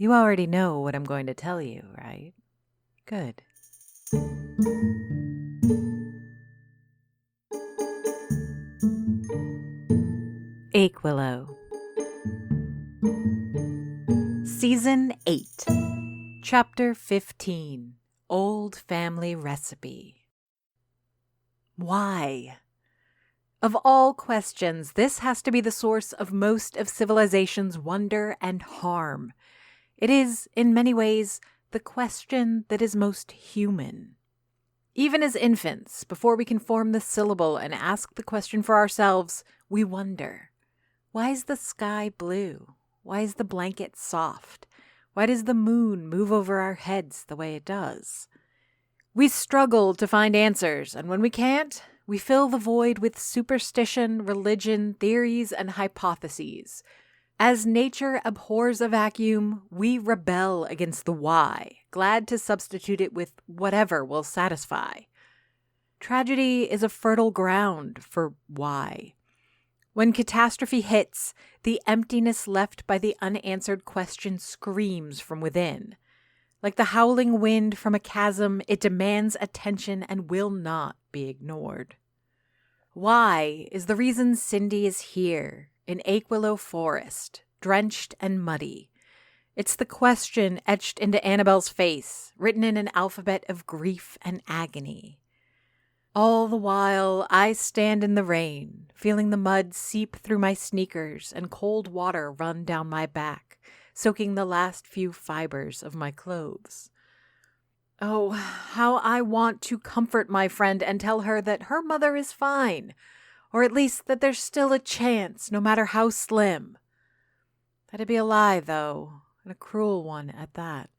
You already know what I'm going to tell you, right? Good. Aquilo. Season 8. Chapter 15. Old Family Recipe. Why? Of all questions, this has to be the source of most of civilization's wonder and harm. It is, in many ways, the question that is most human. Even as infants, before we can form the syllable and ask the question for ourselves, we wonder, why is the sky blue? Why is the blanket soft? Why does the moon move over our heads the way it does? We struggle to find answers, and when we can't, we fill the void with superstition, religion, theories, and hypotheses. As nature abhors a vacuum, we rebel against the why, glad to substitute it with whatever will satisfy. Tragedy is a fertile ground for why. When catastrophe hits, the emptiness left by the unanswered question screams from within. Like the howling wind from a chasm, it demands attention and will not be ignored. Why is the reason Cindy is here, in Aquilo Forest, drenched and muddy. It's the question etched into Annabelle's face, written in an alphabet of grief and agony. All the while, I stand in the rain, feeling the mud seep through my sneakers and cold water run down my back, soaking the last few fibers of my clothes. Oh, how I want to comfort my friend and tell her that her mother is fine, or at least that there's still a chance, no matter how slim. That'd be a lie, though, and a cruel one at that.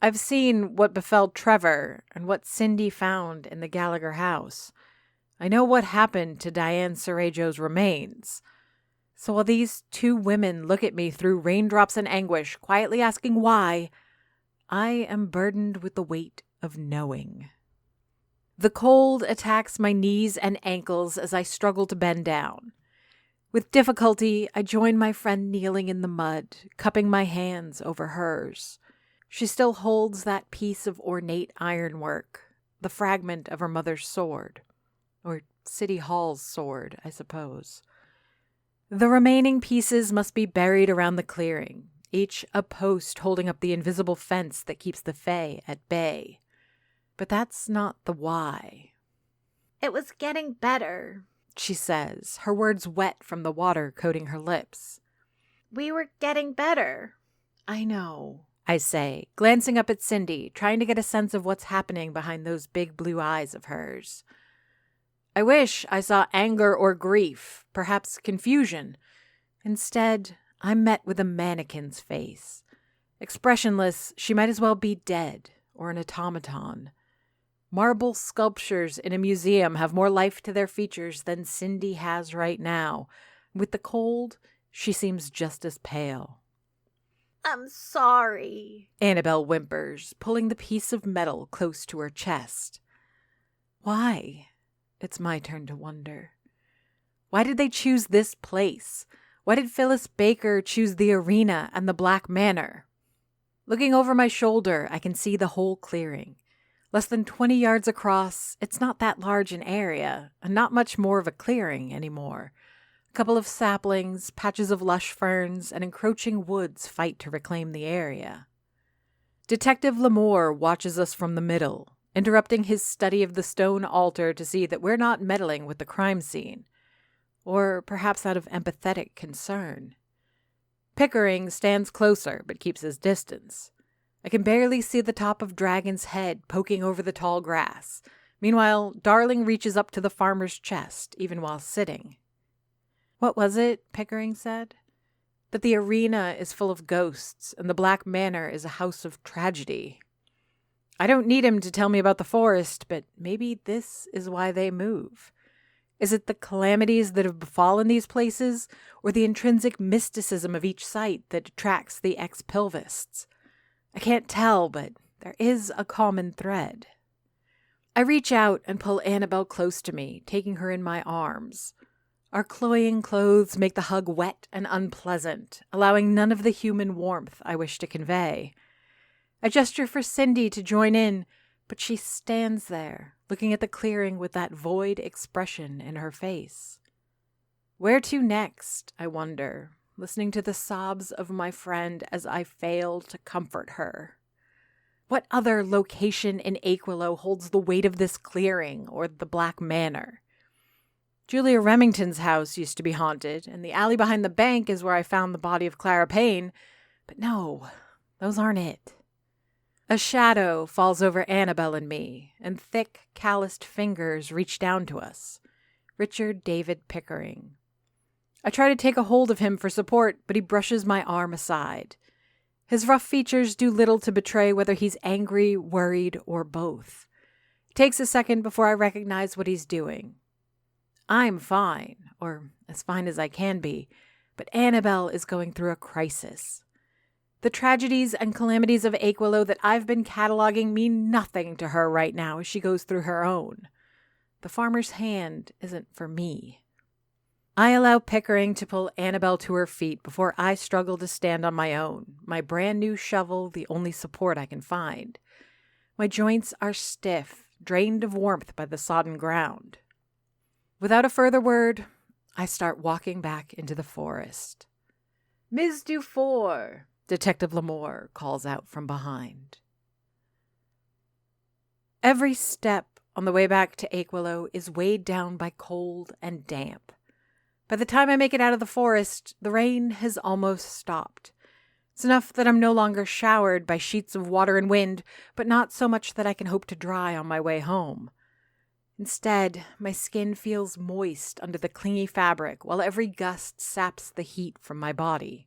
I've seen what befell Trevor and what Cindy found in the Gallagher house. I know what happened to Diane Cerejo's remains. So while these two women look at me through raindrops and anguish, quietly asking why, I am burdened with the weight of knowing. The cold attacks my knees and ankles as I struggle to bend down. With difficulty, I join my friend kneeling in the mud, cupping my hands over hers. She still holds that piece of ornate ironwork, the fragment of her mother's sword. Or City Hall's sword, I suppose. The remaining pieces must be buried around the clearing, each a post holding up the invisible fence that keeps the Fae at bay. But that's not the why. It was getting better, she says, her words wet from the water coating her lips. We were getting better. I know, I say, glancing up at Cindy, trying to get a sense of what's happening behind those big blue eyes of hers. I wish I saw anger or grief, perhaps confusion. Instead, I'm met with a mannequin's face. Expressionless, she might as well be dead or an automaton. Marble sculptures in a museum have more life to their features than Cindy has right now. With the cold, she seems just as pale. I'm sorry, Annabelle whimpers, pulling the piece of metal close to her chest. Why? It's my turn to wonder. Why did they choose this place? Why did Phyllis Baker choose the arena and the Black Manor? Looking over my shoulder, I can see the whole clearing. Less than 20 yards across, it's not that large an area, and not much more of a clearing anymore. A couple of saplings, patches of lush ferns, and encroaching woods fight to reclaim the area. Detective Lamore watches us from the middle, interrupting his study of the stone altar to see that we're not meddling with the crime scene. Or perhaps out of empathetic concern. Pickering stands closer, but keeps his distance. I can barely see the top of Dragon's head poking over the tall grass. Meanwhile, Darling reaches up to the farmer's chest, even while sitting. What was it, Pickering said? That the arena is full of ghosts, and the Black Manor is a house of tragedy. I don't need him to tell me about the forest, but maybe this is why they move. Is it the calamities that have befallen these places, or the intrinsic mysticism of each site that attracts the ex-pilvists? I can't tell, but there is a common thread. I reach out and pull Annabelle close to me, taking her in my arms. Our cloying clothes make the hug wet and unpleasant, allowing none of the human warmth I wish to convey. I gesture for Cindy to join in, but she stands there, looking at the clearing with that void expression in her face. Where to next, I wonder, listening to the sobs of my friend as I fail to comfort her. What other location in Aquilo holds the weight of this clearing or the Black Manor? Julia Remington's house used to be haunted, and the alley behind the bank is where I found the body of Clara Payne. But no, those aren't it. A shadow falls over Annabelle and me, and thick, calloused fingers reach down to us. Richard David Pickering. I try to take a hold of him for support, but he brushes my arm aside. His rough features do little to betray whether he's angry, worried, or both. It takes a second before I recognize what he's doing. I'm fine, or as fine as I can be, but Annabelle is going through a crisis. The tragedies and calamities of Aquilo that I've been cataloging mean nothing to her right now as she goes through her own. The farmer's hand isn't for me. I allow Pickering to pull Annabelle to her feet before I struggle to stand on my own, my brand new shovel the only support I can find. My joints are stiff, drained of warmth by the sodden ground. Without a further word, I start walking back into the forest. "Ms. Dufour," Detective Lamore calls out from behind. Every step on the way back to Aquilo is weighed down by cold and damp. By the time I make it out of the forest, the rain has almost stopped. It's enough that I'm no longer showered by sheets of water and wind, but not so much that I can hope to dry on my way home. Instead, my skin feels moist under the clingy fabric while every gust saps the heat from my body.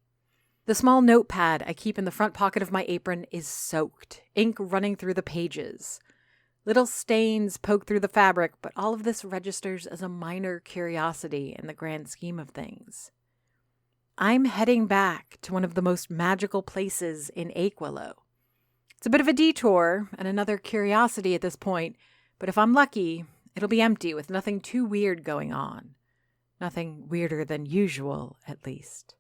The small notepad I keep in the front pocket of my apron is soaked, ink running through the pages. Little stains poke through the fabric, but all of this registers as a minor curiosity in the grand scheme of things. I'm heading back to one of the most magical places in Aquilo. It's a bit of a detour and another curiosity at this point, but if I'm lucky, it'll be empty with nothing too weird going on. Nothing weirder than usual, at least.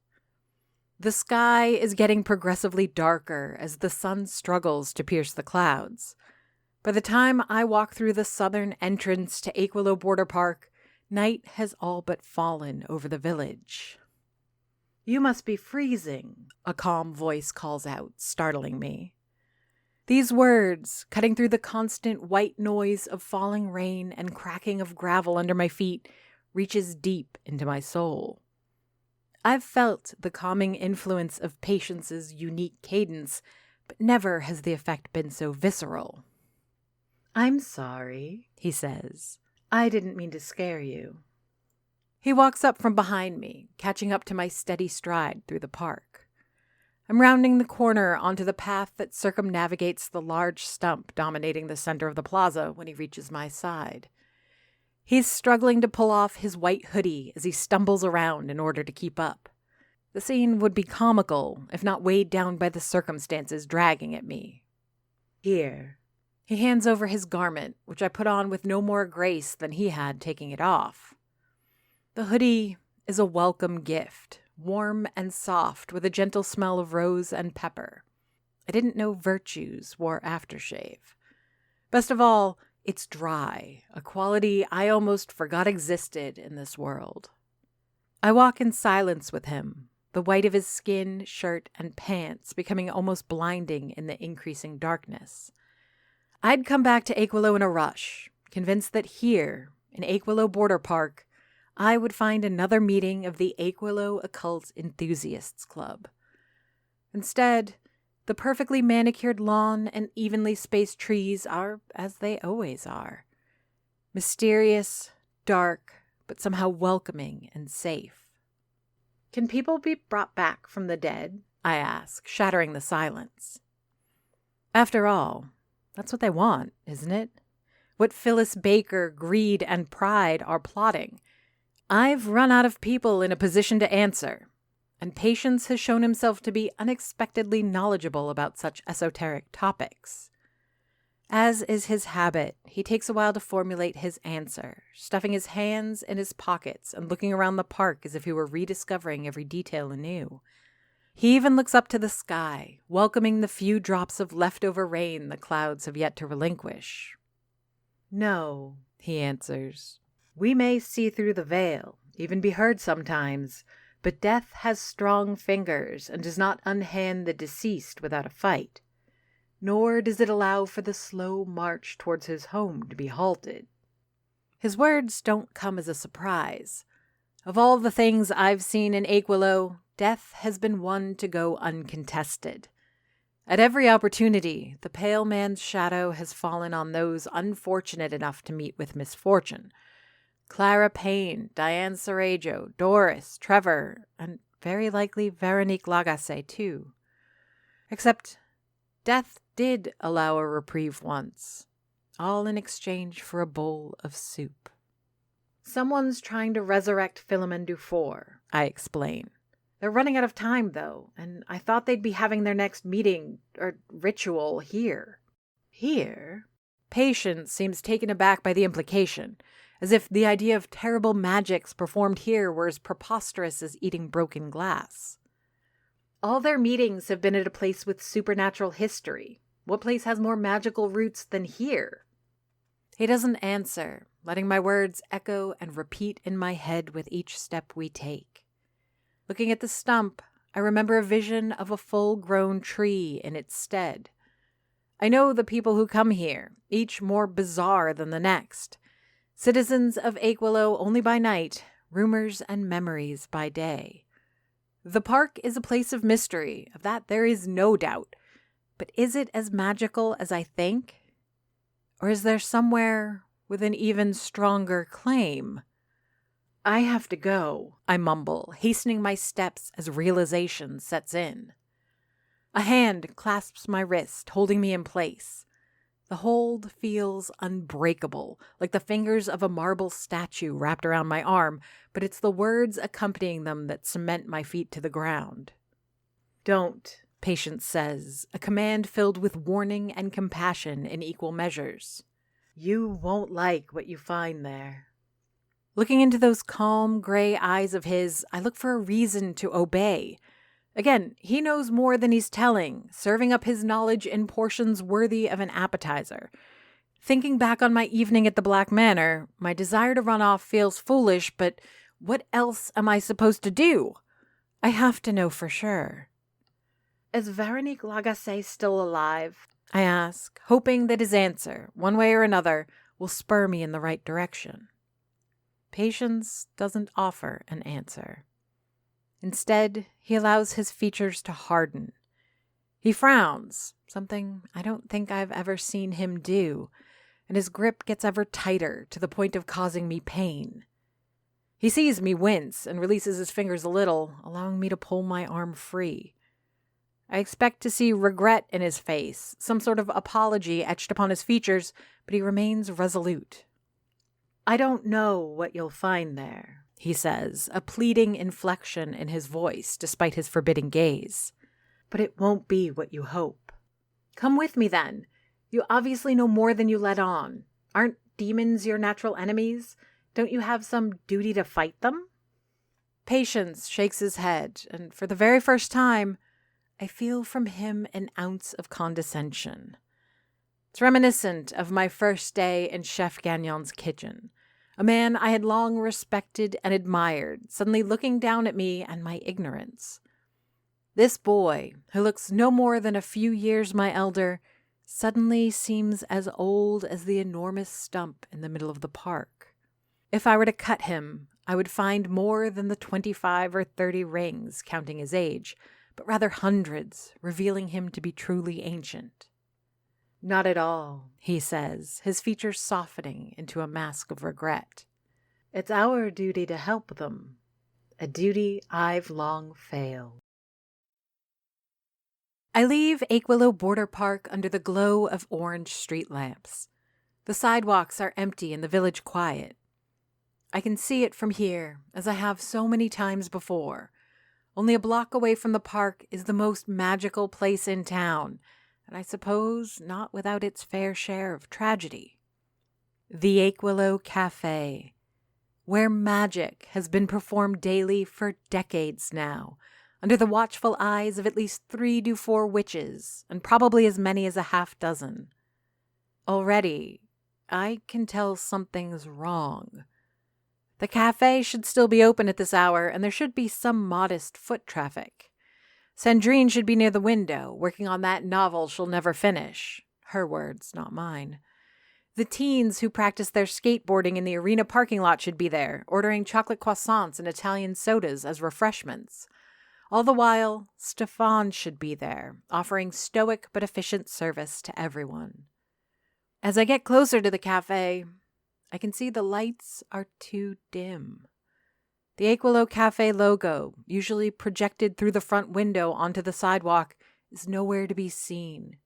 The sky is getting progressively darker as the sun struggles to pierce the clouds. By the time I walk through the southern entrance to Aquilo Border Park, night has all but fallen over the village. "You must be freezing," a calm voice calls out, startling me. These words, cutting through the constant white noise of falling rain and cracking of gravel under my feet, reaches deep into my soul. I've felt the calming influence of Patience's unique cadence, but never has the effect been so visceral. "I'm sorry," he says. "I didn't mean to scare you." He walks up from behind me, catching up to my steady stride through the park. I'm rounding the corner onto the path that circumnavigates the large stump dominating the center of the plaza when he reaches my side. He's struggling to pull off his white hoodie as he stumbles around in order to keep up. The scene would be comical if not weighed down by the circumstances dragging at me. "Here." He hands over his garment, which I put on with no more grace than he had taking it off. The hoodie is a welcome gift, warm and soft with a gentle smell of rose and pepper. I didn't know Virtues wore aftershave. Best of all, it's dry, a quality I almost forgot existed in this world. I walk in silence with him, the white of his skin, shirt, and pants becoming almost blinding in the increasing darkness. I'd come back to Aquilo in a rush, convinced that here, in Aquilo Border Park, I would find another meeting of the Aquilo Occult Enthusiasts Club. Instead, the perfectly manicured lawn and evenly spaced trees are as they always are. Mysterious, dark, but somehow welcoming and safe. "Can people be brought back from the dead?" I ask, shattering the silence. After all, that's what they want, isn't it? What Phyllis Baker, greed, and pride are plotting. I've run out of people in a position to answer, and Patience has shown himself to be unexpectedly knowledgeable about such esoteric topics. As is his habit, he takes a while to formulate his answer, stuffing his hands in his pockets and looking around the park as if he were rediscovering every detail anew. He even looks up to the sky, welcoming the few drops of leftover rain the clouds have yet to relinquish. "No," he answers. "We may see through the veil, even be heard sometimes, but death has strong fingers and does not unhand the deceased without a fight. Nor does it allow for the slow march towards his home to be halted." His words don't come as a surprise. Of all the things I've seen in Aquilo, death has been one to go uncontested. At every opportunity, the pale man's shadow has fallen on those unfortunate enough to meet with misfortune. Clara Payne, Diane Sarajevo, Doris, Trevor, and very likely Veronique Lagacé, too. Except death did allow a reprieve once, all in exchange for a bowl of soup. "Someone's trying to resurrect Philomène Dufour," I explain. "They're running out of time, though, and I thought they'd be having their next meeting, or ritual, here." "Here?" Patience seems taken aback by the implication, as if the idea of terrible magics performed here were as preposterous as eating broken glass. "All their meetings have been at a place with supernatural history. What place has more magical roots than here?" He doesn't answer, letting my words echo and repeat in my head with each step we take. Looking at the stump, I remember a vision of a full-grown tree in its stead. I know the people who come here, each more bizarre than the next. Citizens of Aquilo only by night, rumors and memories by day. The park is a place of mystery, of that there is no doubt. But is it as magical as I think? Or is there somewhere with an even stronger claim? "I have to go," I mumble, hastening my steps as realization sets in. A hand clasps my wrist, holding me in place. The hold feels unbreakable, like the fingers of a marble statue wrapped around my arm, but it's the words accompanying them that cement my feet to the ground. "Don't," Patience says, a command filled with warning and compassion in equal measures. "You won't like what you find there." Looking into those calm, gray eyes of his, I look for a reason to obey. Again, he knows more than he's telling, serving up his knowledge in portions worthy of an appetizer. Thinking back on my evening at the Black Manor, my desire to run off feels foolish, but what else am I supposed to do? I have to know for sure. "Is Veronique Lagacé still alive?" I ask, hoping that his answer, one way or another, will spur me in the right direction. Patience doesn't offer an answer. Instead, he allows his features to harden. He frowns, something I don't think I've ever seen him do, and his grip gets ever tighter to the point of causing me pain. He sees me wince and releases his fingers a little, allowing me to pull my arm free. I expect to see regret in his face, some sort of apology etched upon his features, but he remains resolute. "I don't know what you'll find there," he says, a pleading inflection in his voice despite his forbidding gaze. "But it won't be what you hope." "Come with me then. You obviously know more than you let on. Aren't demons your natural enemies? Don't you have some duty to fight them?" Patience shakes his head, and for the very first time, I feel from him an ounce of condescension. It's reminiscent of my first day in Chef Gagnon's kitchen, a man I had long respected and admired, suddenly looking down at me and my ignorance. This boy, who looks no more than a few years my elder, suddenly seems as old as the enormous stump in the middle of the park. If I were to cut him, I would find more than the 25 or 30 rings, counting his age, but rather hundreds, revealing him to be truly ancient. "Not at all," he says, his features softening into a mask of regret. "It's our duty to help them, a duty I've long failed." I leave Aquilo Border Park under the glow of orange street lamps. The sidewalks are empty and the village quiet. I can see it from here, as I have so many times before. Only a block away from the park is the most magical place in town, and and I suppose not without its fair share of tragedy. The Aquilo Cafe, where magic has been performed daily for decades now, under the watchful eyes of at least 3 to 4 witches, and probably as many as a half dozen. Already, I can tell something's wrong. The cafe should still be open at this hour, and there should be some modest foot traffic. Sandrine should be near the window, working on that novel she'll never finish. Her words, not mine. The teens who practice their skateboarding in the arena parking lot should be there, ordering chocolate croissants and Italian sodas as refreshments. All the while, Stefan should be there, offering stoic but efficient service to everyone. As I get closer to the cafe, I can see the lights are too dim. The Aquilo Cafe logo, usually projected through the front window onto the sidewalk, is nowhere to be seen,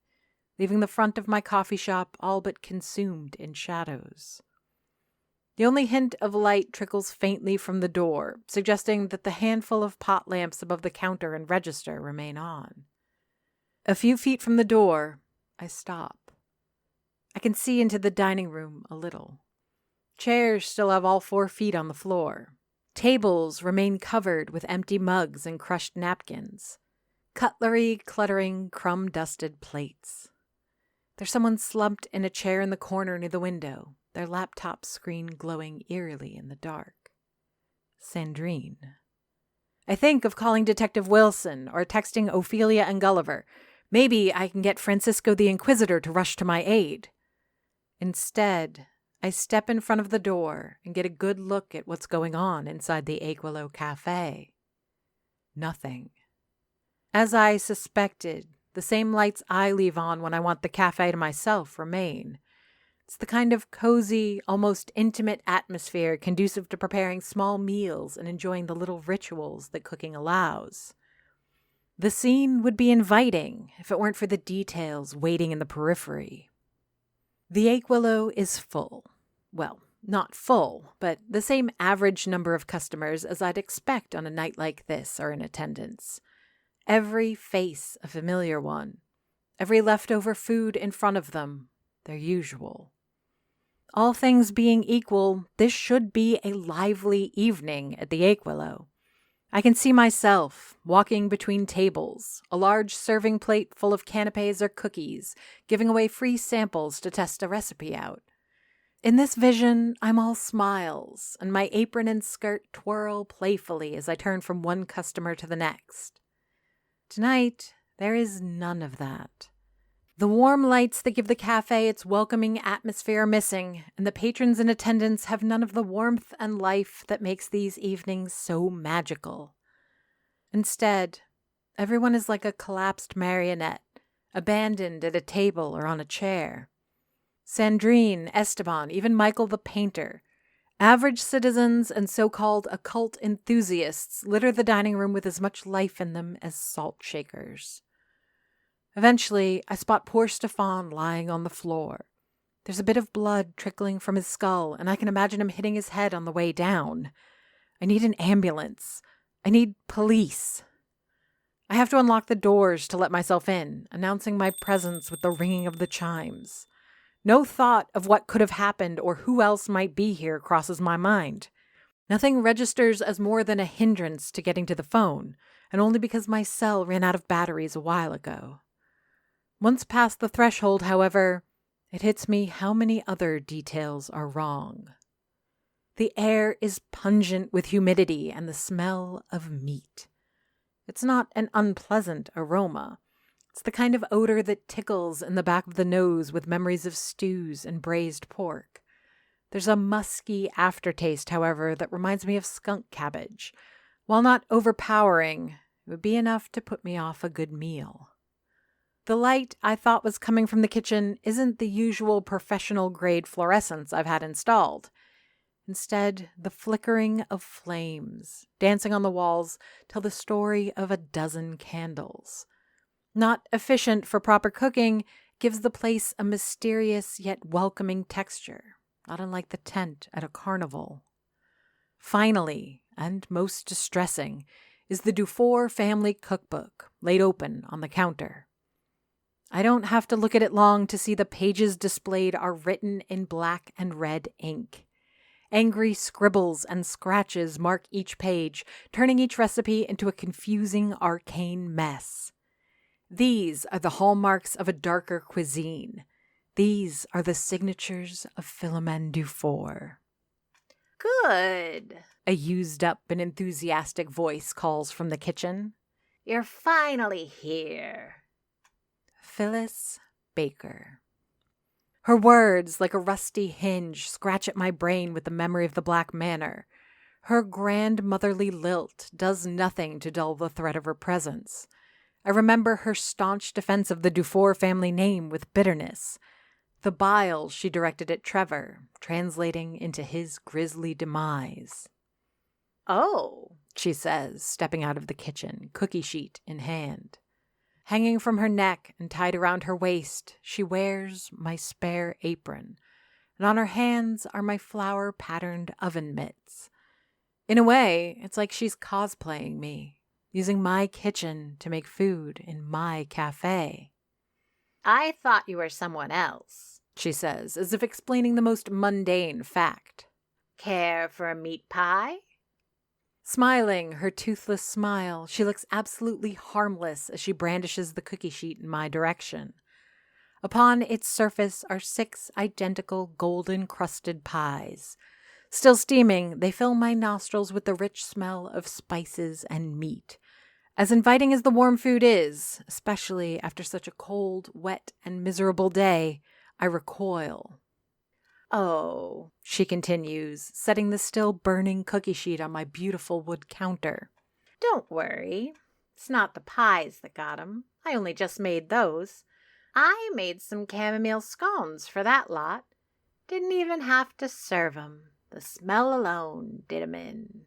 leaving the front of my coffee shop all but consumed in shadows. The only hint of light trickles faintly from the door, suggesting that the handful of pot lamps above the counter and register remain on. A few feet from the door, I stop. I can see into the dining room a little. Chairs still have all 4 feet on the floor. Tables remain covered with empty mugs and crushed napkins. Cutlery cluttering crumb-dusted plates. There's someone slumped in a chair in the corner near the window, their laptop screen glowing eerily in the dark. Sandrine. I think of calling Detective Wilson or texting Ophelia and Gulliver. Maybe I can get Francisco the Inquisitor to rush to my aid. Instead, I step in front of the door and get a good look at what's going on inside the Aquilo Cafe. Nothing. As I suspected, the same lights I leave on when I want the cafe to myself remain. It's the kind of cozy, almost intimate atmosphere conducive to preparing small meals and enjoying the little rituals that cooking allows. The scene would be inviting if it weren't for the details waiting in the periphery. The Aquilo is full. Well, not full, but the same average number of customers as I'd expect on a night like this are in attendance. Every face a familiar one. Every leftover food in front of them, their usual. All things being equal, this should be a lively evening at the Aquilo. I can see myself walking between tables, a large serving plate full of canapes or cookies, giving away free samples to test a recipe out. In this vision, I'm all smiles, and my apron and skirt twirl playfully as I turn from one customer to the next. Tonight, there is none of that. The warm lights that give the cafe its welcoming atmosphere are missing, and the patrons in attendance have none of the warmth and life that makes these evenings so magical. Instead, everyone is like a collapsed marionette, abandoned at a table or on a chair. Sandrine, Esteban, even Michael the painter. Average citizens and so-called occult enthusiasts litter the dining room with as much life in them as salt shakers. Eventually, I spot poor Stefan lying on the floor. There's a bit of blood trickling from his skull, and I can imagine him hitting his head on the way down. I need an ambulance. I need police. I have to unlock the doors to let myself in, announcing my presence with the ringing of the chimes. No thought of what could have happened or who else might be here crosses my mind. Nothing registers as more than a hindrance to getting to the phone, and only because my cell ran out of batteries a while ago. Once past the threshold, however, it hits me how many other details are wrong. The air is pungent with humidity and the smell of meat. It's not an unpleasant aroma. It's the kind of odor that tickles in the back of the nose with memories of stews and braised pork. There's a musky aftertaste, however, that reminds me of skunk cabbage. While not overpowering, it would be enough to put me off a good meal. The light I thought was coming from the kitchen isn't the usual professional-grade fluorescence I've had installed. Instead, the flickering of flames dancing on the walls tell the story of a dozen candles. Not efficient for proper cooking, gives the place a mysterious yet welcoming texture, not unlike the tent at a carnival. Finally, and most distressing, is the Dufour family cookbook laid open on the counter. I don't have to look at it long to see the pages displayed are written in black and red ink. Angry scribbles and scratches mark each page, turning each recipe into a confusing, arcane mess. These are the hallmarks of a darker cuisine. These are the signatures of Philomène Dufour. Good. A used-up and enthusiastic voice calls from the kitchen. You're finally here. Phyllis Baker. Her words, like a rusty hinge, scratch at my brain with the memory of the Black Manor. Her grandmotherly lilt does nothing to dull the threat of her presence. I remember her staunch defense of the Dufour family name with bitterness. The bile she directed at Trevor, translating into his grisly demise. Oh, She says, stepping out of the kitchen, cookie sheet in hand. Hanging from her neck and tied around her waist, she wears my spare apron, and on her hands are my flower-patterned oven mitts. In a way, it's like she's cosplaying me, using my kitchen to make food in my cafe. I thought you were someone else. She says, as if explaining the most mundane fact. Care for a meat pie? Smiling her toothless smile, she looks absolutely harmless as she brandishes the cookie sheet in my direction. Upon its surface are 6 identical golden-crusted pies. Still steaming, they fill my nostrils with the rich smell of spices and meat. As inviting as the warm food is, especially after such a cold, wet, and miserable day, I recoil. Oh, She continues, setting the still burning cookie sheet on my beautiful wood counter. don't worry. It's not the pies that got 'em. I only just made those. I made some chamomile scones for that lot. Didn't even have to serve 'em. The smell alone did 'em in.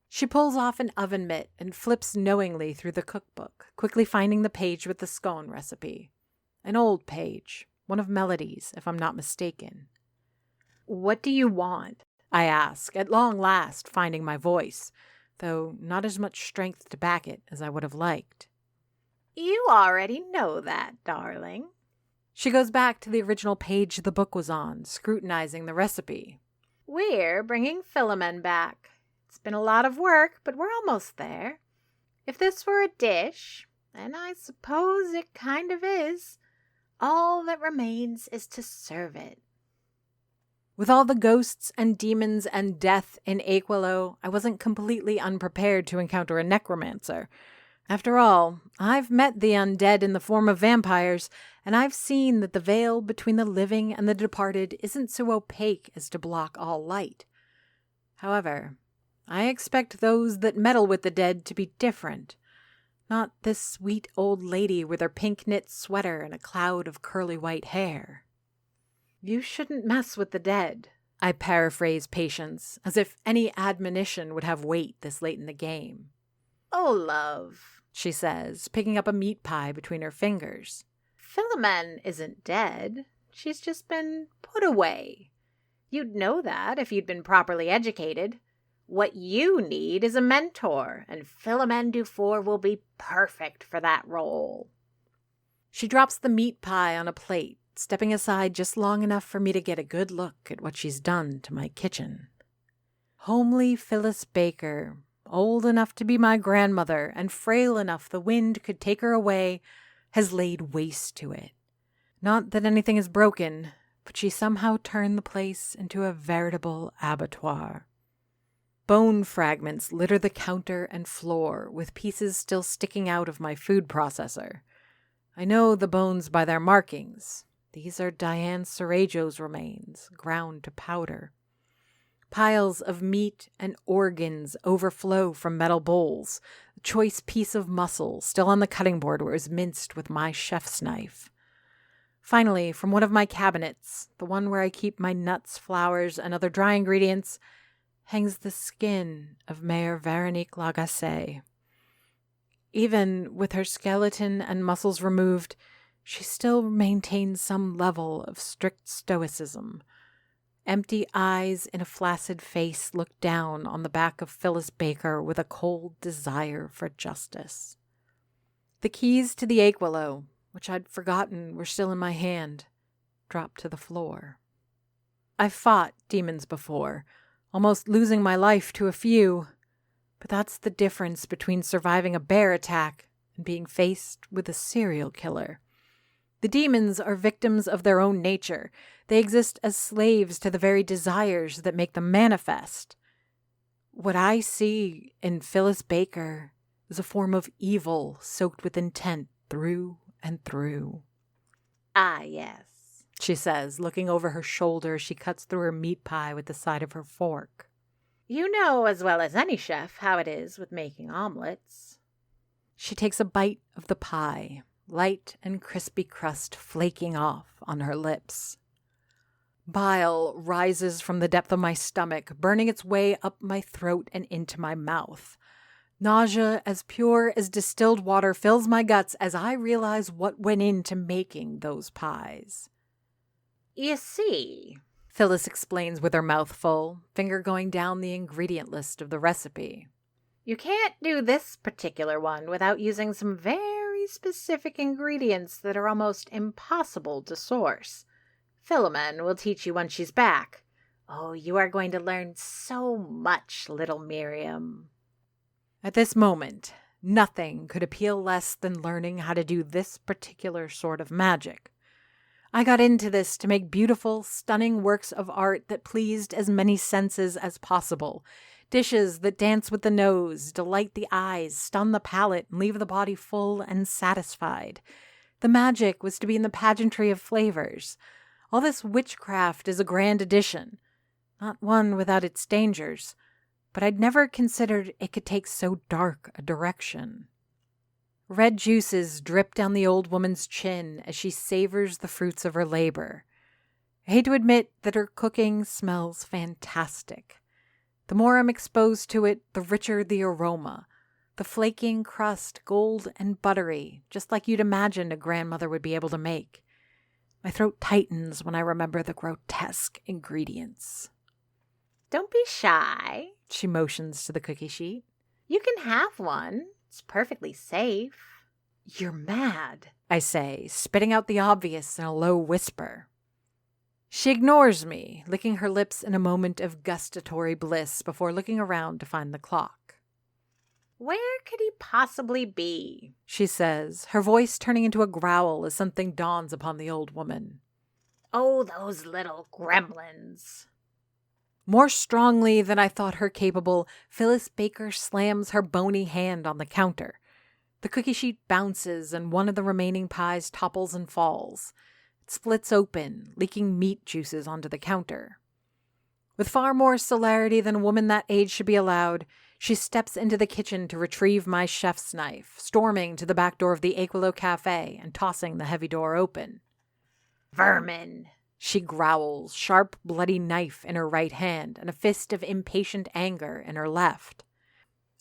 She pulls off an oven mitt and flips knowingly through the cookbook, quickly finding the page with the scone recipe. An old page, one of Melody's, if I'm not mistaken. "What do you want?" I ask, at long last finding my voice, though not as much strength to back it as I would have liked. You already know that, darling. She goes back to the original page the book was on, scrutinizing the recipe. We're bringing Philomène back. It's been a lot of work, but we're almost there. If this were a dish, and I suppose it kind of is, all that remains is to serve it. With all the ghosts and demons and death in Aquilo, I wasn't completely unprepared to encounter a necromancer. After all, I've met the undead in the form of vampires, and I've seen that the veil between the living and the departed isn't so opaque as to block all light. However, I expect those that meddle with the dead to be different. Not this sweet old lady with her pink knit sweater and a cloud of curly white hair. "You shouldn't mess with the dead," I paraphrase Patience, as if any admonition would have weight this late in the game. Oh, love, She says, picking up a meat pie between her fingers. Philomène isn't dead. She's just been put away. You'd know that if you'd been properly educated. What you need is a mentor, and Philomène Dufour will be perfect for that role. She drops the meat pie on a plate, stepping aside just long enough for me to get a good look at what she's done to my kitchen. Homely Phyllis Baker, old enough to be my grandmother and frail enough the wind could take her away, has laid waste to it. Not that anything is broken, but she somehow turned the place into a veritable abattoir. Bone fragments litter the counter and floor, with pieces still sticking out of my food processor. I know the bones by their markings. These are Diane Sarajo's remains, ground to powder. Piles of meat and organs overflow from metal bowls, a choice piece of muscle still on the cutting board where it was minced with my chef's knife. Finally, from one of my cabinets, the one where I keep my nuts, flowers, and other dry ingredients, hangs the skin of Mayor Veronique Lagacé. Even with her skeleton and muscles removed, she still maintains some level of strict stoicism. Empty eyes in a flaccid face look down on the back of Phyllis Baker with a cold desire for justice. The keys to the Aquilo, which I'd forgotten were still in my hand, dropped to the floor. I've fought demons before, almost losing my life to a few, but that's the difference between surviving a bear attack and being faced with a serial killer. The demons are victims of their own nature. They exist as slaves to the very desires that make them manifest. What I see in Phyllis Baker is a form of evil soaked with intent through and through. Ah, yes, She says, looking over her shoulder as she cuts through her meat pie with the side of her fork. You know as well as any chef how it is with making omelets. She takes a bite of the pie, light and crispy crust flaking off on her lips. Bile rises from the depth of my stomach, burning its way up my throat and into my mouth. Nausea as pure as distilled water fills my guts as I realize what went into making those pies. You see, Phyllis explains with her mouth full, finger going down the ingredient list of the recipe. you can't do this particular one without using some very specific ingredients that are almost impossible to source. Philomen will teach you when she's back. Oh, you are going to learn so much, little Miriam. At this moment, nothing could appeal less than learning how to do this particular sort of magic. I got into this to make beautiful, stunning works of art that pleased as many senses as possible. Dishes that dance with the nose, delight the eyes, stun the palate, and leave the body full and satisfied. The magic was to be in the pageantry of flavors. All this witchcraft is a grand addition, not one without its dangers, but I'd never considered it could take so dark a direction. Red juices drip down the old woman's chin as she savors the fruits of her labor. I hate to admit that her cooking smells fantastic. The more I'm exposed to it, the richer the aroma. The flaking crust, gold and buttery, just like you'd imagine a grandmother would be able to make. My throat tightens when I remember the grotesque ingredients. Don't be shy. She motions to the cookie sheet. You can have one. It's perfectly safe. You're mad, I say, spitting out the obvious in a low whisper. She ignores me, licking her lips in a moment of gustatory bliss before looking around to find the clock. Where could he possibly be? She says, her voice turning into a growl as something dawns upon the old woman. Oh, those little gremlins. More strongly than I thought her capable, Phyllis Baker slams her bony hand on the counter. The cookie sheet bounces and one of the remaining pies topples and falls. It splits open, leaking meat juices onto the counter. With far more celerity than a woman that age should be allowed, she steps into the kitchen to retrieve my chef's knife, storming to the back door of the Aquilo Cafe and tossing the heavy door open. Vermin. She growls, sharp, bloody knife in her right hand and a fist of impatient anger in her left.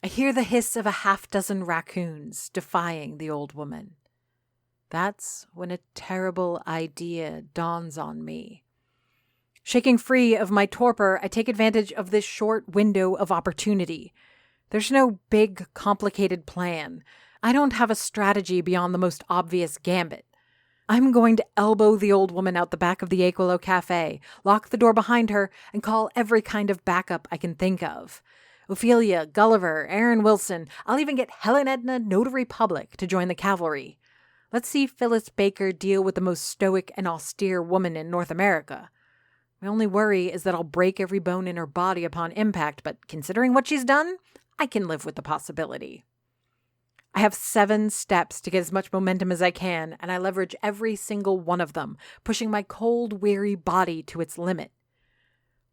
I hear the hiss of a half-dozen raccoons defying the old woman. That's when a terrible idea dawns on me. Shaking free of my torpor, I take advantage of this short window of opportunity. There's no big, complicated plan. I don't have a strategy beyond the most obvious gambit. I'm going to elbow the old woman out the back of the Aquilo Cafe, lock the door behind her, and call every kind of backup I can think of. Ophelia, Gulliver, Aaron Wilson, I'll even get Helen Edna Notary Public to join the cavalry. Let's see Phyllis Baker deal with the most stoic and austere woman in North America. My only worry is that I'll break every bone in her body upon impact, but considering what she's done, I can live with the possibility. I have 7 steps to get as much momentum as I can, and I leverage every single one of them, pushing my cold, weary body to its limit.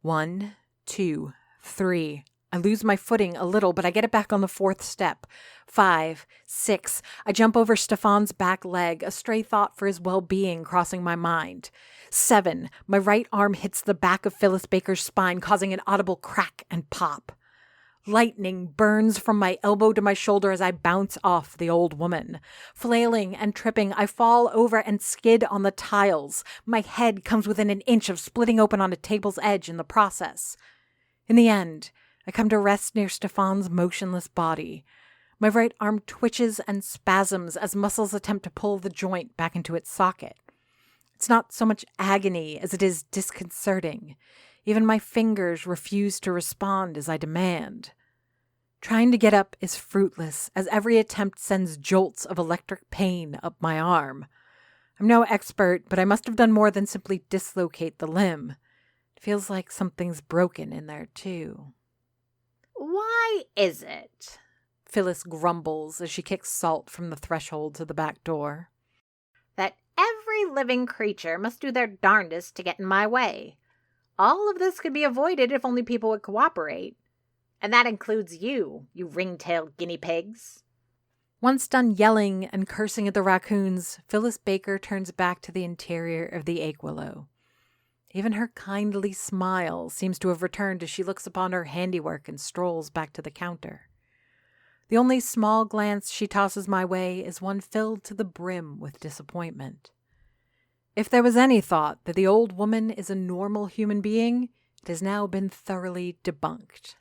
1, 2, 3. I lose my footing a little, but I get it back on the 4th step. 5, 6. I jump over Stefan's back leg, a stray thought for his well-being crossing my mind. 7. My right arm hits the back of Phyllis Baker's spine, causing an audible crack and pop. Lightning burns from my elbow to my shoulder as I bounce off the old woman. Flailing and tripping, I fall over and skid on the tiles. My head comes within an inch of splitting open on a table's edge in the process. In the end, I come to rest near Stefan's motionless body. My right arm twitches and spasms as muscles attempt to pull the joint back into its socket. It's not so much agony as it is disconcerting. Even my fingers refuse to respond as I demand. Trying to get up is fruitless, as every attempt sends jolts of electric pain up my arm. I'm no expert, but I must have done more than simply dislocate the limb. It feels like something's broken in there, too. Why is it, Phyllis grumbles as she kicks Salt from the threshold to the back door, that every living creature must do their darndest to get in my way? All of this could be avoided if only people would cooperate. And that includes you, you ring-tailed guinea pigs. Once done yelling and cursing at the raccoons, Phyllis Baker turns back to the interior of the egg willow. Even her kindly smile seems to have returned as she looks upon her handiwork and strolls back to the counter. The only small glance she tosses my way is one filled to the brim with disappointment. If there was any thought that the old woman is a normal human being, it has now been thoroughly debunked.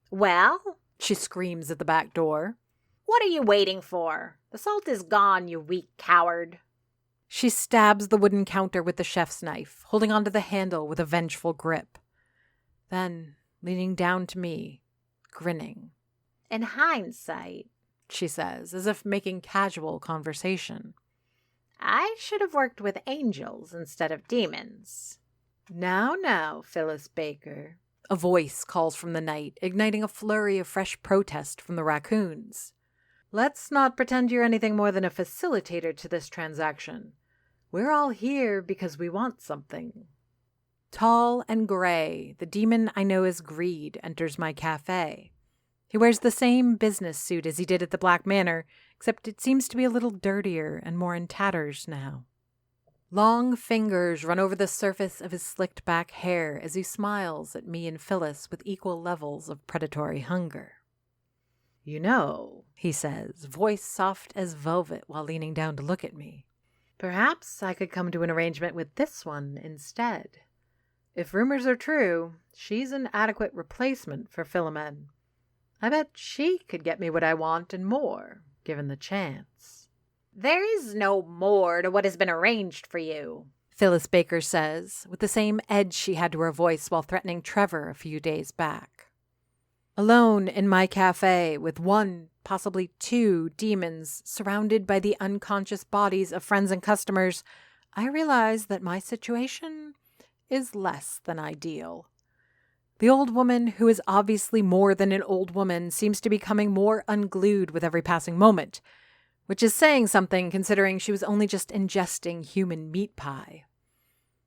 Well, She screams at the back door. what are you waiting for? The salt is gone, you weak coward. She stabs the wooden counter with the chef's knife, holding onto the handle with a vengeful grip. Then, leaning down to me, grinning, In hindsight, she says, as if making casual conversation, I should have worked with angels instead of demons. Now, Phyllis Baker. A voice calls from the night, igniting a flurry of fresh protest from the raccoons. Let's not pretend you're anything more than a facilitator to this transaction. We're all here because we want something. Tall and gray, the demon I know as Greed enters my cafe. He wears the same business suit as he did at the Black Manor, except it seems to be a little dirtier and more in tatters now. Long fingers run over the surface of his slicked back hair as he smiles at me and Phyllis with equal levels of predatory hunger. You know, he says, voice soft as velvet while leaning down to look at me. Perhaps I could come to an arrangement with this one instead. If rumors are true, she's an adequate replacement for Philomene. I bet she could get me what I want and more, given the chance. There is no more to what has been arranged for you, Phyllis Baker says, with the same edge she had to her voice while threatening Trevor a few days back. Alone in my cafe with one, possibly two demons surrounded by the unconscious bodies of friends and customers, I realize that my situation is less than ideal. The old woman, who is obviously more than an old woman, seems to be becoming more unglued with every passing moment, which is saying something considering she was only just ingesting human meat pie.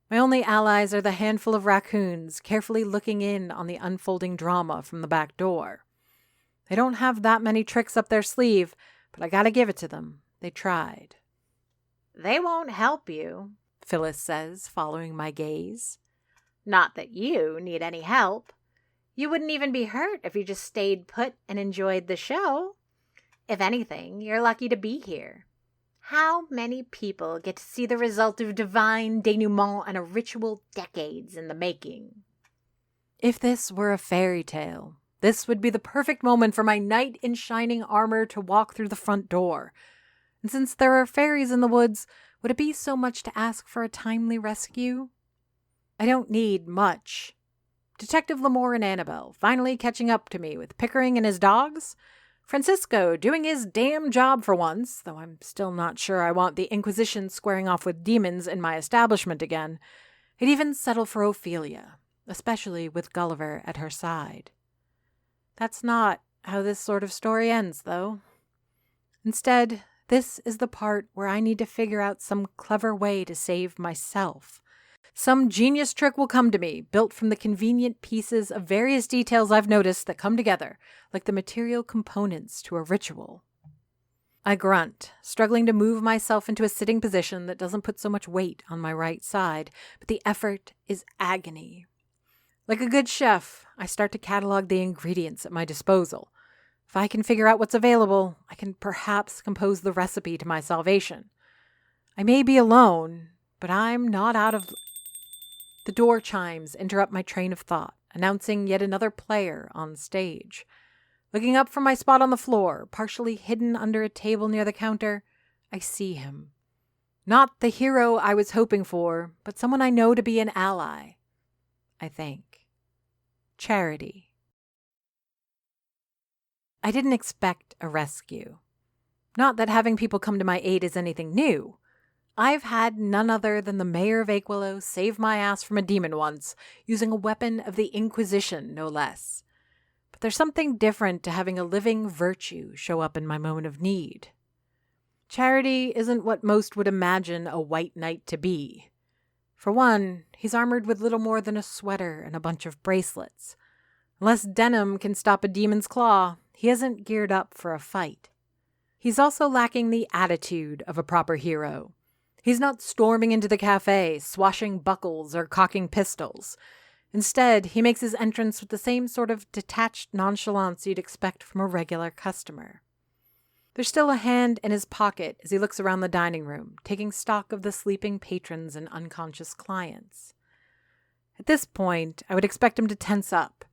My only allies are the handful of raccoons carefully looking in on the unfolding drama from the back door. They don't have that many tricks up their sleeve, but I gotta give it to them. They tried. They won't help you, Phyllis says, following my gaze. Not that you need any help. You wouldn't even be hurt if you just stayed put and enjoyed the show. If anything, you're lucky to be here. How many people get to see the result of divine denouement and a ritual decades in the making? If this were a fairy tale, this would be the perfect moment for my knight in shining armor to walk through the front door. And since there are fairies in the woods, would it be so much to ask for a timely rescue? I don't need much. Detective Lamore and Annabelle finally catching up to me with Pickering and his dogs. Francisco doing his damn job for once, though I'm still not sure I want the Inquisition squaring off with demons in my establishment again. I'd even settle for Ophelia, especially with Gulliver at her side. That's not how this sort of story ends, though. Instead, this is the part where I need to figure out some clever way to save myself. Some genius trick will come to me, built from the convenient pieces of various details I've noticed that come together, like the material components to a ritual. I grunt, struggling to move myself into a sitting position that doesn't put so much weight on my right side, but the effort is agony. Like a good chef, I start to catalog the ingredients at my disposal. If I can figure out what's available, I can perhaps compose the recipe to my salvation. I may be alone, but I'm not out of... The door chimes interrupt my train of thought, announcing yet another player on stage. Looking up from my spot on the floor, partially hidden under a table near the counter, I see him. Not the hero I was hoping for, but someone I know to be an ally. I think. Charity. I didn't expect a rescue. Not that having people come to my aid is anything new. I've had none other than the mayor of Aquilo save my ass from a demon once, using a weapon of the Inquisition, no less. But there's something different to having a living virtue show up in my moment of need. Charity isn't what most would imagine a white knight to be. For one, he's armored with little more than a sweater and a bunch of bracelets. Unless denim can stop a demon's claw, he isn't geared up for a fight. He's also lacking the attitude of a proper hero. He's not storming into the cafe, swashing buckles or cocking pistols. Instead, he makes his entrance with the same sort of detached nonchalance you'd expect from a regular customer. There's still a hand in his pocket as he looks around the dining room, taking stock of the sleeping patrons and unconscious clients. At this point, I would expect him to tense up.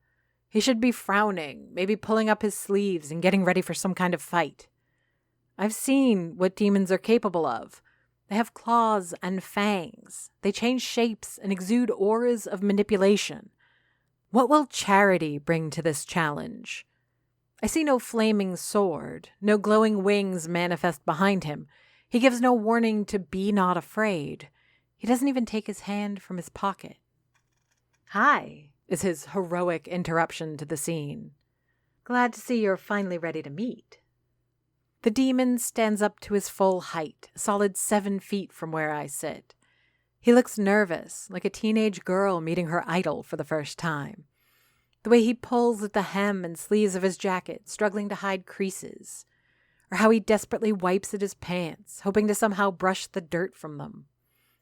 He should be frowning, maybe pulling up his sleeves and getting ready for some kind of fight. I've seen what demons are capable of. They have claws and fangs. They change shapes and exude auras of manipulation. What will Charity bring to this challenge? I see no flaming sword, no glowing wings manifest behind him. He gives no warning to be not afraid. He doesn't even take his hand from his pocket. "Hi," is his heroic interruption to the scene. "Glad to see you're finally ready to meet." The demon stands up to his full height, a solid 7 feet from where I sit. He looks nervous, like a teenage girl meeting her idol for the first time. The way he pulls at the hem and sleeves of his jacket, struggling to hide creases, or how he desperately wipes at his pants, hoping to somehow brush the dirt from them.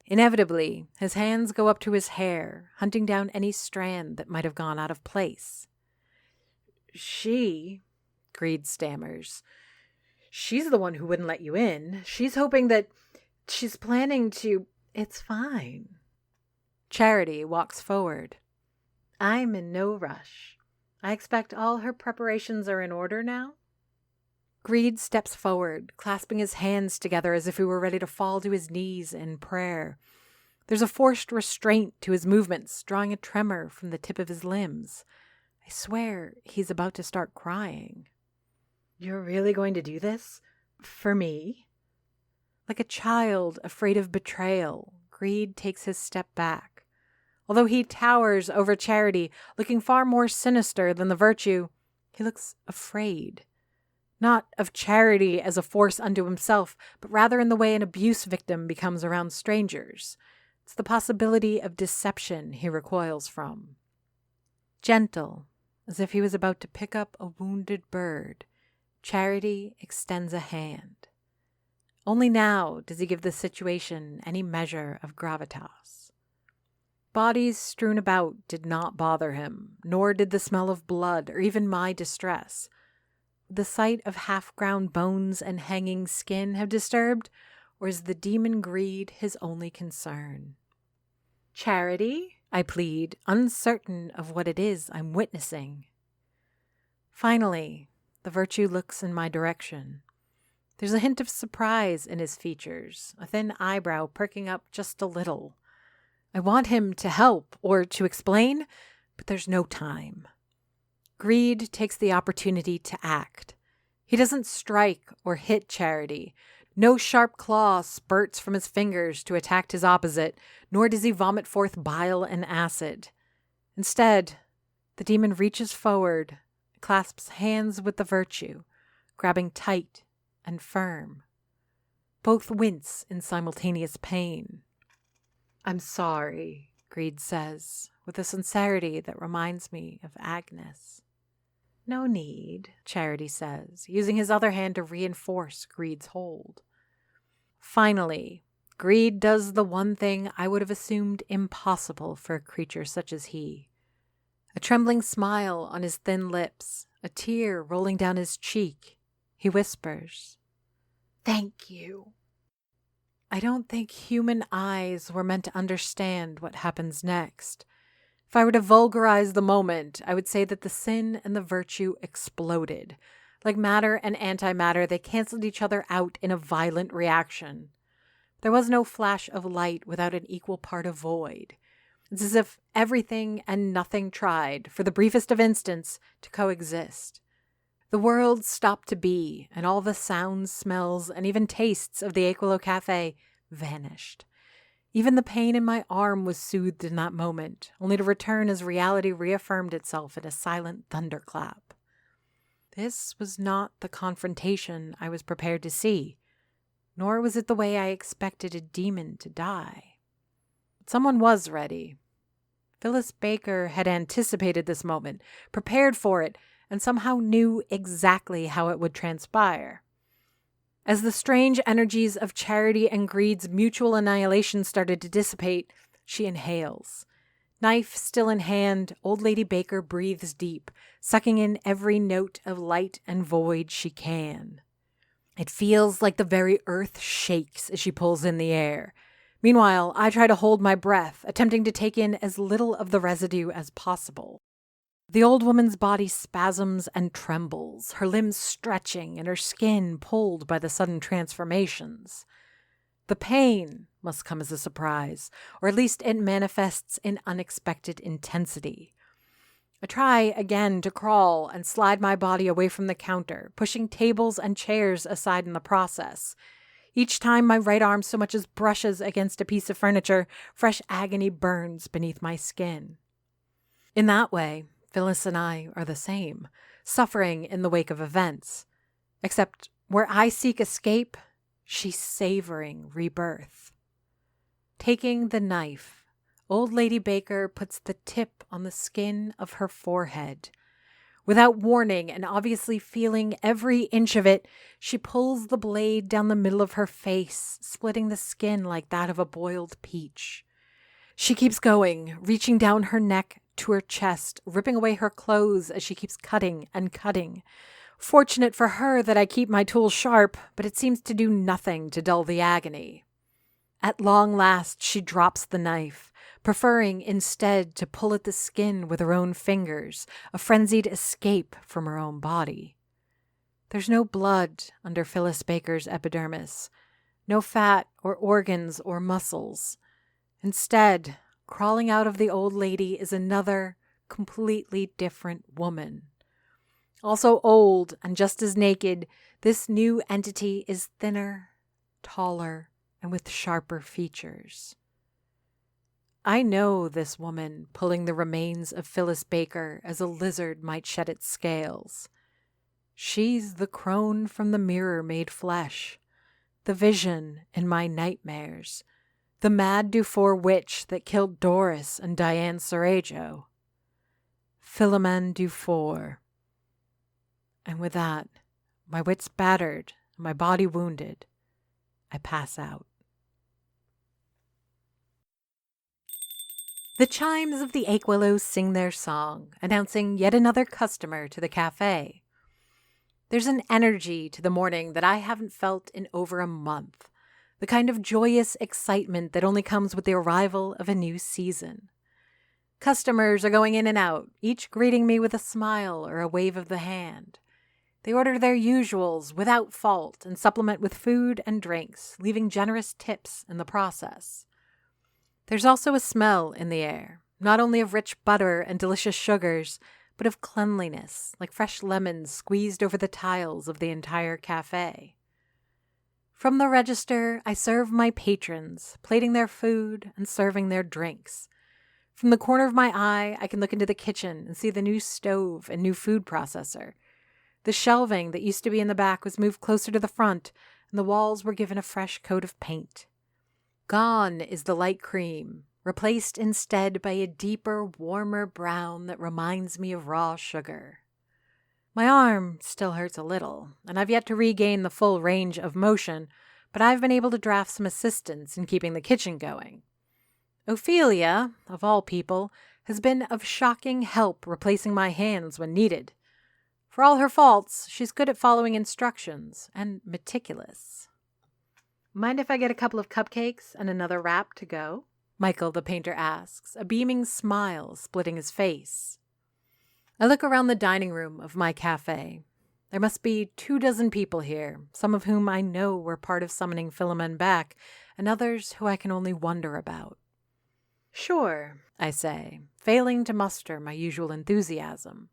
Inevitably, his hands go up to his hair, hunting down any strand that might have gone out of place. Greed stammers. "She's the one who wouldn't let you in. She's hoping that she's planning to—" "It's fine." Charity walks forward. "I'm in no rush. I expect all her preparations are in order now." Greed steps forward, clasping his hands together as if he were ready to fall to his knees in prayer. There's a forced restraint to his movements, drawing a tremor from the tip of his limbs. I swear he's about to start crying. "You're really going to do this? For me?" Like a child afraid of betrayal, Greed takes his step back. Although he towers over Charity, looking far more sinister than the virtue, he looks afraid. Not of Charity as a force unto himself, but rather in the way an abuse victim becomes around strangers. It's the possibility of deception he recoils from. Gentle, as if he was about to pick up a wounded bird, Charity extends a hand. Only now does he give the situation any measure of gravitas. Bodies strewn about did not bother him, nor did the smell of blood or even my distress. Would the sight of half-ground bones and hanging skin have disturbed, or is the demon Greed his only concern? "Charity," I plead, uncertain of what it is I'm witnessing. Finally, the virtue looks in my direction. There's a hint of surprise in his features, a thin eyebrow perking up just a little. I want him to help or to explain, but there's no time. Greed takes the opportunity to act. He doesn't strike or hit Charity. No sharp claw spurts from his fingers to attack his opposite, nor does he vomit forth bile and acid. Instead, the demon reaches forward, clasps hands with the virtue, grabbing tight and firm. Both wince in simultaneous pain. "I'm sorry," Greed says, with a sincerity that reminds me of Agnes. "No need," Charity says, using his other hand to reinforce Greed's hold. Finally, Greed does the one thing I would have assumed impossible for a creature such as he. A trembling smile on his thin lips, a tear rolling down his cheek, he whispers, "Thank you." I don't think human eyes were meant to understand what happens next. If I were to vulgarize the moment, I would say that the sin and the virtue exploded. Like matter and antimatter, they canceled each other out in a violent reaction. There was no flash of light without an equal part of void. It's as if everything and nothing tried, for the briefest of instants, to coexist. The world stopped to be, and all the sounds, smells, and even tastes of the Aquilo Cafe vanished. Even the pain in my arm was soothed in that moment, only to return as reality reaffirmed itself in a silent thunderclap. This was not the confrontation I was prepared to see, nor was it the way I expected a demon to die. But someone was ready. Phyllis Baker had anticipated this moment, prepared for it, and somehow knew exactly how it would transpire. As the strange energies of charity and greed's mutual annihilation started to dissipate, she inhales. Knife still in hand, Old Lady Baker breathes deep, sucking in every note of light and void she can. It feels like the very earth shakes as she pulls in the air. Meanwhile, I try to hold my breath, attempting to take in as little of the residue as possible. The old woman's body spasms and trembles, her limbs stretching and her skin pulled by the sudden transformations. The pain must come as a surprise, or at least it manifests in unexpected intensity. I try again to crawl and slide my body away from the counter, pushing tables and chairs aside in the process. Each time my right arm so much as brushes against a piece of furniture, fresh agony burns beneath my skin. In that way, Phyllis and I are the same, suffering in the wake of events. Except where I seek escape, she's savoring rebirth. Taking the knife, Old Lady Baker puts the tip on the skin of her forehead. Without warning and obviously feeling every inch of it, she pulls the blade down the middle of her face, splitting the skin like that of a boiled peach. She keeps going, reaching down her neck to her chest, ripping away her clothes as she keeps cutting and cutting. Fortunate for her that I keep my tools sharp, but it seems to do nothing to dull the agony. At long last, she drops the knife, preferring instead to pull at the skin with her own fingers, a frenzied escape from her own body. There's no blood under Phyllis Baker's epidermis, no fat or organs or muscles. Instead, crawling out of the old lady is another, completely different woman. Also old and just as naked, this new entity is thinner, taller, and with sharper features. I know this woman pulling the remains of Phyllis Baker as a lizard might shed its scales. She's the crone from the mirror made flesh, the vision in my nightmares, the mad Dufour witch that killed Doris and Diane Sarajevo. Philomene Dufour. And with that, my wits battered and my body wounded, I pass out. The chimes of the Aquilo sing their song, announcing yet another customer to the cafe. There's an energy to the morning that I haven't felt in over a month, the kind of joyous excitement that only comes with the arrival of a new season. Customers are going in and out, each greeting me with a smile or a wave of the hand. They order their usuals without fault and supplement with food and drinks, leaving generous tips in the process. There's also a smell in the air, not only of rich butter and delicious sugars, but of cleanliness, like fresh lemons squeezed over the tiles of the entire cafe. From the register, I serve my patrons, plating their food and serving their drinks. From the corner of my eye, I can look into the kitchen and see the new stove and new food processor. The shelving that used to be in the back was moved closer to the front, and the walls were given a fresh coat of paint. Gone is the light cream, replaced instead by a deeper, warmer brown that reminds me of raw sugar. My arm still hurts a little, and I've yet to regain the full range of motion, but I've been able to draft some assistance in keeping the kitchen going. Ophelia, of all people, has been of shocking help replacing my hands when needed. For all her faults, she's good at following instructions and meticulous. Mind if I get a couple of cupcakes and another wrap to go? Michael the painter asks, a beaming smile splitting his face. I look around the dining room of my cafe. There must be 24 people here, some of whom I know were part of summoning Philomene back, and others who I can only wonder about. Sure, I say, failing to muster my usual enthusiasm.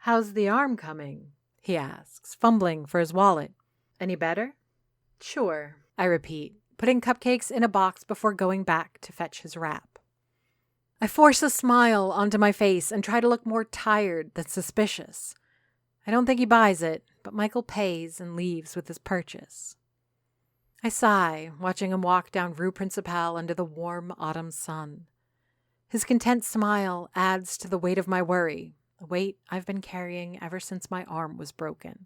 How's the arm coming? He asks, fumbling for his wallet. Any better? Sure, I repeat, putting cupcakes in a box before going back to fetch his wrap. I force a smile onto my face and try to look more tired than suspicious. I don't think he buys it, but Michael pays and leaves with his purchase. I sigh, watching him walk down Rue Principale under the warm autumn sun. His content smile adds to the weight of my worry, the weight I've been carrying ever since my arm was broken.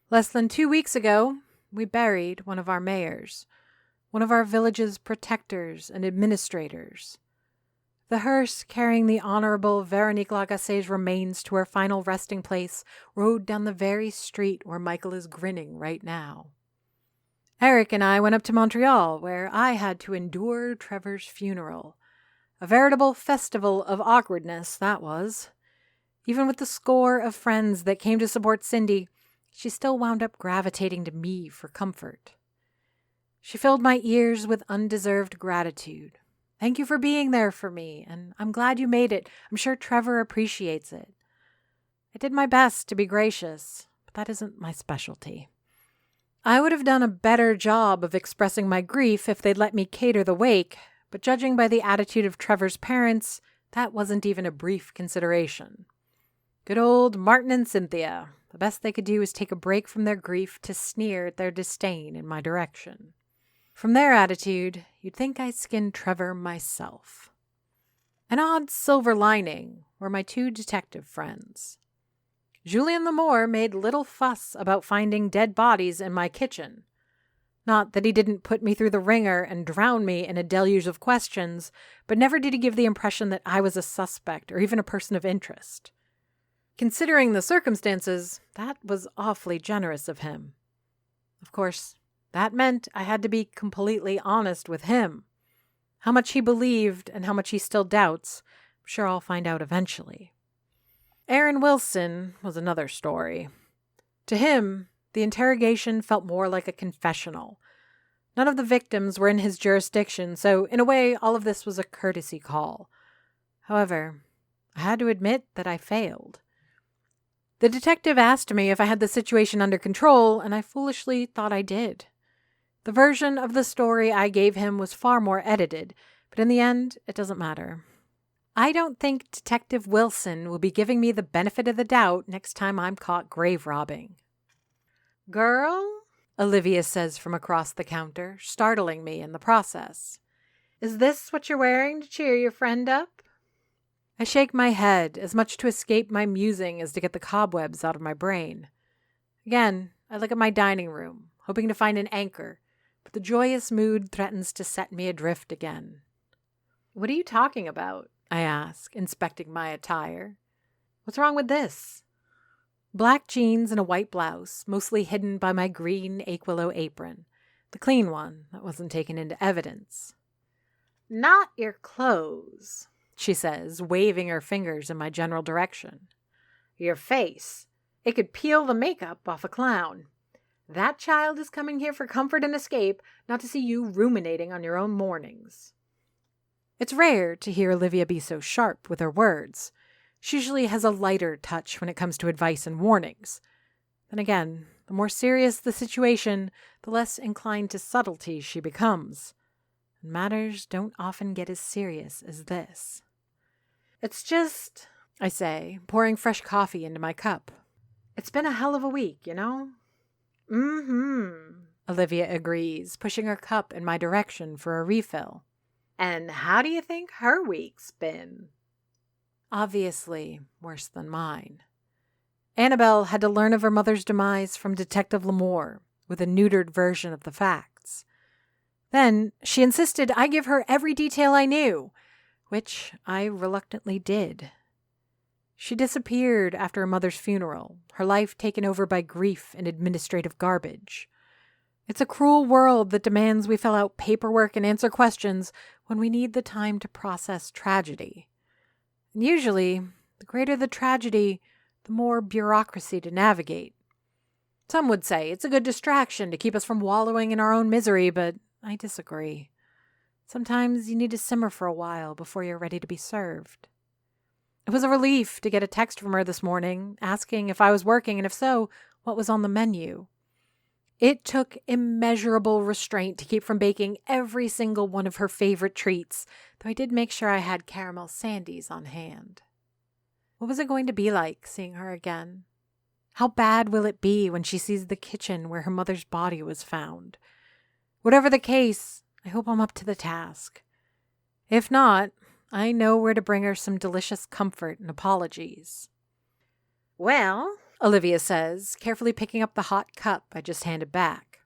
Less than 2 weeks ago, we buried one of our mayors, one of our village's protectors and administrators. The hearse carrying the Honorable Veronique Lagasse's remains to her final resting place rode down the very street where Michael is grinning right now. Eric and I went up to Montreal, where I had to endure Trevor's funeral. A veritable festival of awkwardness, that was. Even with the score of friends that came to support Cindy, she still wound up gravitating to me for comfort. She filled my ears with undeserved gratitude. Thank you for being there for me, and I'm glad you made it. I'm sure Trevor appreciates it. I did my best to be gracious, but that isn't my specialty. I would have done a better job of expressing my grief if they'd let me cater the wake, but judging by the attitude of Trevor's parents, that wasn't even a brief consideration. Good old Martin and Cynthia. The best they could do was take a break from their grief to sneer at their disdain in my direction. From their attitude, you'd think I skinned Trevor myself. An odd silver lining were my 2 detective friends. Julien Lamour made little fuss about finding dead bodies in my kitchen. Not that he didn't put me through the ringer and drown me in a deluge of questions, but never did he give the impression that I was a suspect or even a person of interest. Considering the circumstances, that was awfully generous of him. Of course, that meant I had to be completely honest with him. How much he believed and how much he still doubts, I'm sure I'll find out eventually. Aaron Wilson was another story. To him, the interrogation felt more like a confessional. None of the victims were in his jurisdiction, so in a way, all of this was a courtesy call. However, I had to admit that I failed. The detective asked me if I had the situation under control, and I foolishly thought I did. The version of the story I gave him was far more edited, but in the end, it doesn't matter. I don't think Detective Wilson will be giving me the benefit of the doubt next time I'm caught grave robbing. "Girl," Olivia says from across the counter, startling me in the process. "Is this what you're wearing to cheer your friend up?" I shake my head, as much to escape my musing as to get the cobwebs out of my brain. Again, I look at my dining room, hoping to find an anchor, but the joyous mood threatens to set me adrift again. "What are you talking about?" I ask, inspecting my attire. "What's wrong with this?" Black jeans and a white blouse, mostly hidden by my green Aquilo apron, the clean one that wasn't taken into evidence. "Not your clothes," she says, waving her fingers in my general direction. "Your face. It could peel the makeup off a clown. That child is coming here for comfort and escape, not to see you ruminating on your own mornings." It's rare to hear Olivia be so sharp with her words. She usually has a lighter touch when it comes to advice and warnings. Then again, the more serious the situation, the less inclined to subtlety she becomes. And matters don't often get as serious as this. "It's just," I say, pouring fresh coffee into my cup. "It's been a hell of a week, you know?" "Mm-hmm," Olivia agrees, pushing her cup in my direction for a refill. "And how do you think her week's been?" Obviously worse than mine. Annabelle had to learn of her mother's demise from Detective Lamour, with a neutered version of the facts. Then she insisted I give her every detail I knew, which I reluctantly did. She disappeared after her mother's funeral, her life taken over by grief and administrative garbage. It's a cruel world that demands we fill out paperwork and answer questions when we need the time to process tragedy. And usually, the greater the tragedy, the more bureaucracy to navigate. Some would say it's a good distraction to keep us from wallowing in our own misery, but I disagree. Sometimes you need to simmer for a while before you're ready to be served. It was a relief to get a text from her this morning asking if I was working and if so, what was on the menu. It took immeasurable restraint to keep from baking every single one of her favorite treats, though I did make sure I had caramel sandies on hand. What was it going to be like seeing her again? How bad will it be when she sees the kitchen where her mother's body was found? Whatever the case, I hope I'm up to the task. If not, I know where to bring her some delicious comfort and apologies. Well, Olivia says, carefully picking up the hot cup I just handed back.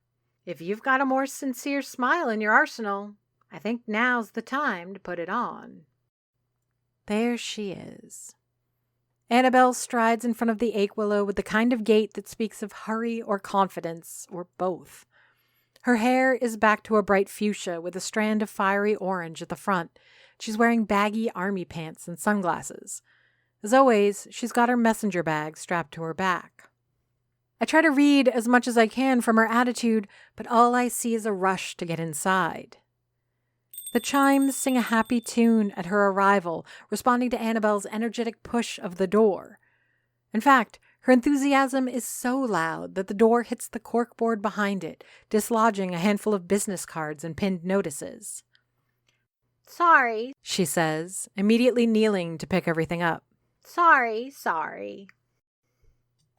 if you've got a more sincere smile in your arsenal, I think now's the time to put it on. There she is. Annabelle strides in front of the ache willow with the kind of gait that speaks of hurry or confidence, or both. Her hair is back to a bright fuchsia with a strand of fiery orange at the front. She's wearing baggy army pants and sunglasses. As always, she's got her messenger bag strapped to her back. I try to read as much as I can from her attitude, but all I see is a rush to get inside. The chimes sing a happy tune at her arrival, responding to Annabelle's energetic push of the door. In fact, her enthusiasm is so loud that the door hits the corkboard behind it, dislodging a handful of business cards and pinned notices. Sorry, She says, immediately kneeling to pick everything up. Sorry.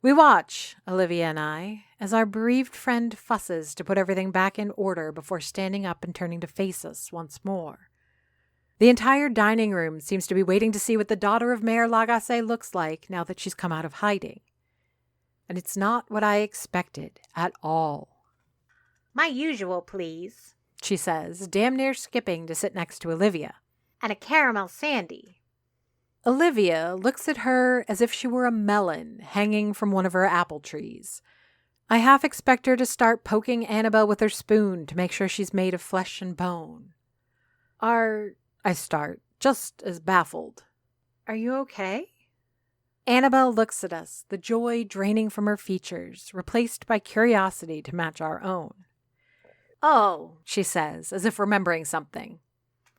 We watch, Olivia and I, as our bereaved friend fusses to put everything back in order before standing up and turning to face us once more. The entire dining room seems to be waiting to see what the daughter of Mayor Lagacé looks like now that she's come out of hiding. And it's not what I expected at all. My usual, please. She says, damn near skipping to sit next to Olivia. And a caramel sandy. Olivia looks at her as if she were a melon hanging from one of her apple trees. I half expect her to start poking Annabelle with her spoon to make sure she's made of flesh and bone. I start, just as baffled. Are you okay? Annabelle looks at us, the joy draining from her features, replaced by curiosity to match our own. Oh, She says, as if remembering something.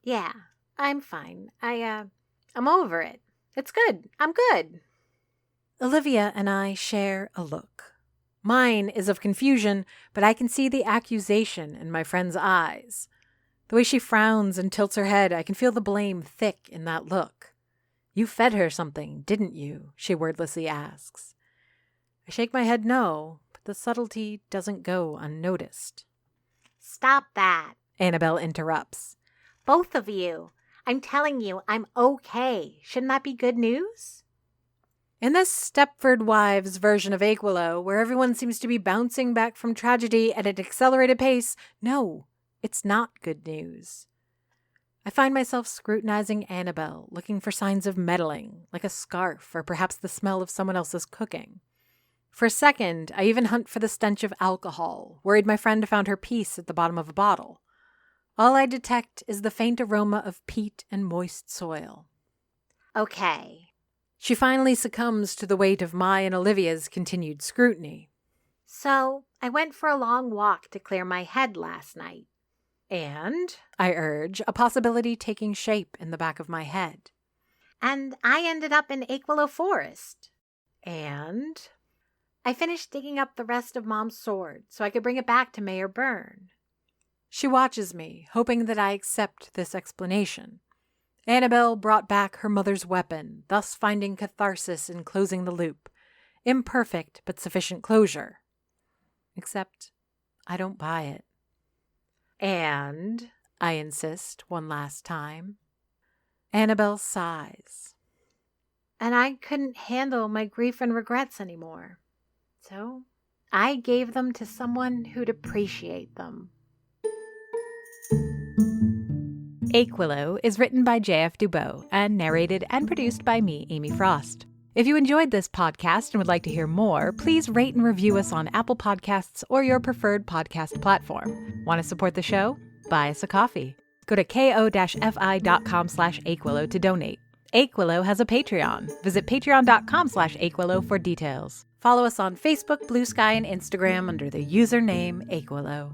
yeah, I'm fine. I'm over it. It's good. I'm good. Olivia and I share a look. Mine is of confusion, but I can see the accusation in my friend's eyes. The way she frowns and tilts her head, I can feel the blame thick in that look. You fed her something, didn't you? She wordlessly asks. I shake my head no, but the subtlety doesn't go unnoticed. Stop that. Annabelle interrupts. Both of you. I'm telling you, I'm okay. Shouldn't that be good news? In this Stepford Wives version of Aquilo, where everyone seems to be bouncing back from tragedy at an accelerated pace, no, it's not good news. I find myself scrutinizing Annabelle, looking for signs of meddling, like a scarf or perhaps the smell of someone else's cooking. For a second, I even hunt for the stench of alcohol, worried my friend found her piece at the bottom of a bottle. All I detect is the faint aroma of peat and moist soil. Okay. She finally succumbs to the weight of my and Olivia's continued scrutiny. So, I went for a long walk to clear my head last night. And, I urge, a possibility taking shape in the back of my head. And I ended up in Aquilo Forest. And I finished digging up the rest of Mom's sword so I could bring it back to Mayor Byrne. she watches me, hoping that I accept this explanation. Annabelle brought back her mother's weapon, thus finding catharsis in closing the loop. Imperfect, but sufficient closure. Except, I don't buy it. And, I insist one last time. Annabelle sighs. And I couldn't handle my grief and regrets anymore. So, I gave them to someone who'd appreciate them. Aquilo is written by J.F. Dubow and narrated and produced by me, Amy Frost. If you enjoyed this podcast and would like to hear more, please rate and review us on Apple Podcasts or your preferred podcast platform. Want to support the show? Buy us a coffee. Go to ko-fi.com/Aquilo to donate. Aquilo has a Patreon. Visit patreon.com/Aquilo for details. Follow us on Facebook, Blue Sky, and Instagram under the username Aquilo.